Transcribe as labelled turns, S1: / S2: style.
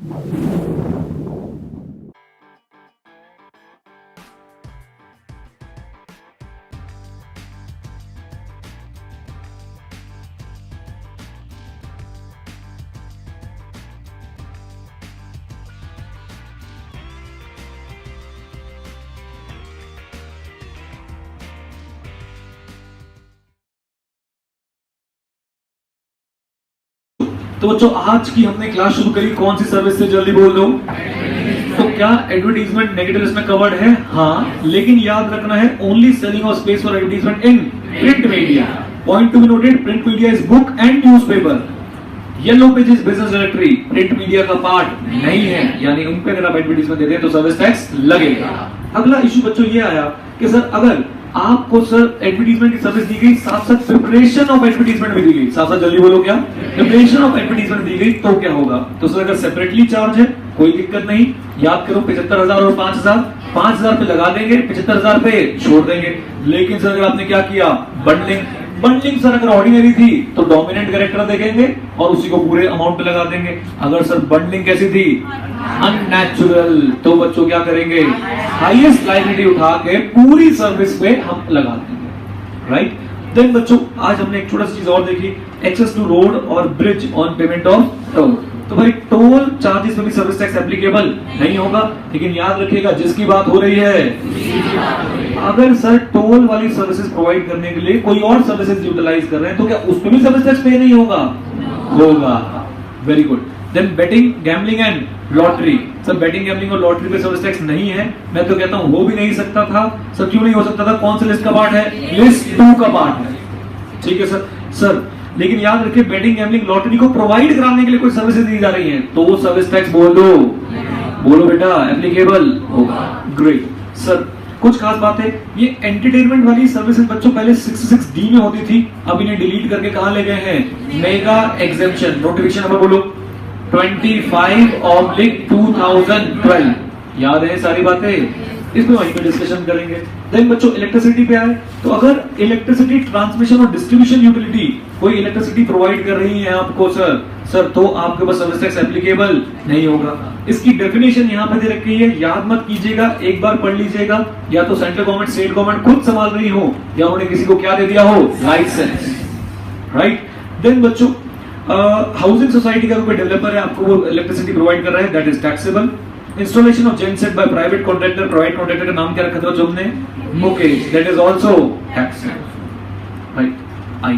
S1: तो बच्चों आज की हमने क्लास शुरू करी कौन सी सर्विस से, जल्दी बोल दो। तो क्या एडवर्टीजमेंट नेगेटिव इसमें कवर्ड है? हाँ, लेकिन याद रखना है only selling of space for advertisement in print media. Point to be noted, print media is book and newspaper. Yellow pages business directory print media का पार्ट नहीं है, यानी उन पे अगर आप एडवर्टीजमेंट देते हैं तो सर्विस टैक्स लगेगा। अगला इशू बच्चों ये आया कि सर अगर आपको सर एडवर्टीजमेंट की सर्विस दी गई, साथ साथ प्रिपरेशन ऑफ एडवर्टीजमेंट भी दी गई, साथ साथ जल्दी बोलो क्या, प्रिपरेशन ऑफ एडवर्टीजमेंट दी गई तो क्या होगा? तो सर अगर सेपरेटली चार्ज है कोई दिक्कत नहीं, याद करो 75,000 और 5,000 पे लगा देंगे, 75,000 पे छोड़ देंगे। लेकिन सर अगर आपने क्या किया, बंडलिंग सर अगर ऑर्डिनरी थी तो डोमिनेंट कैरेक्टर देखेंगे और उसी को पूरे अमाउंट पे लगा देंगे। अगर सर बंडलिंग कैसी थी, अननेचुरल, तो बच्चों क्या करेंगे, हाईएस्ट लायबिलिटी उठा के पूरी सर्विस पे हम लगा देंगे, राइट। देन बच्चों आज हमने एक छोटा सी चीज और देखी, एक्सेस टू रोड और bridge on payment of toll. तो भाई टोल चार्जेस में भी सर्विस टैक्स एप्लीकेबल नहीं होगा, लेकिन याद रखिएगा जिसकी बात हो रही है, अगर सर टोल वाली सर्विसेज प्रोवाइड करने के लिए कोई और सर्विसेज यूटिलाइज कर रहे हैं तो क्या उसमें भी सर्विस टैक्स पे नहीं होगा? होगा। Very good. Then betting, gambling and lottery. Sir betting, gambling और लॉटरी पे सर्विस टैक्स नहीं है, मैं तो कहता हूं हो भी नहीं सकता था। सर क्यों नहीं हो सकता था? कौन सी लिस्ट का पार्ट है? लिस्ट 2 का पार्ट है, ठीक है सर। लेकिन याद रखिए बेटिंग, गैम्बलिंग, लॉटरी को प्रोवाइड कराने के लिए कोई सर्विसेज दी जा रही है तो वो सर्विस टैक्स बोलो बेटा एप्लीकेबल होगा। Great sir. कुछ खास बात है, ये एंटरटेनमेंट वाली सर्विसेज बच्चों पहले 66D में होती थी, अब इन्हें डिलीट करके कहां ले गए हैं? Mega exemption. नोटिफिकेशन नंबर बोलो 25/2012। याद है सारी बातें, इसमें वहीं पे डिस्कशन करेंगे। देन बच्चों इलेक्ट्रिसिटी पे आए, तो अगर इलेक्ट्रिसिटी ट्रांसमिशन और डिस्ट्रीब्यूशन यूटिलिटी कोई इलेक्ट्रिसिटी प्रोवाइड कर रही है आपको सर तो आपके पास सर्विस टैक्स एप्लीकेबल नहीं होगा। इसकी डेफिनेशन यहाँ पे दे रखी है, याद मत कीजिएगा, एक बार पढ़ लीजिएगा। या तो सेंट्रल गवर्नमेंट, स्टेट गवर्नमेंट खुद संभाल रही हो या उन्होंने किसी को क्या दे दिया हो, लाइसेंस, राइट। देन बच्चों हाउसिंग सोसाइटी का कोई डेवलपर है, आपको वो इलेक्ट्रिसिटी प्रोवाइड कर रहा है, that is taxable. Installation of genset by private contractor, private contractor का नाम क्या रखा था जो हमने, Mukesh, that is also taxable, right. I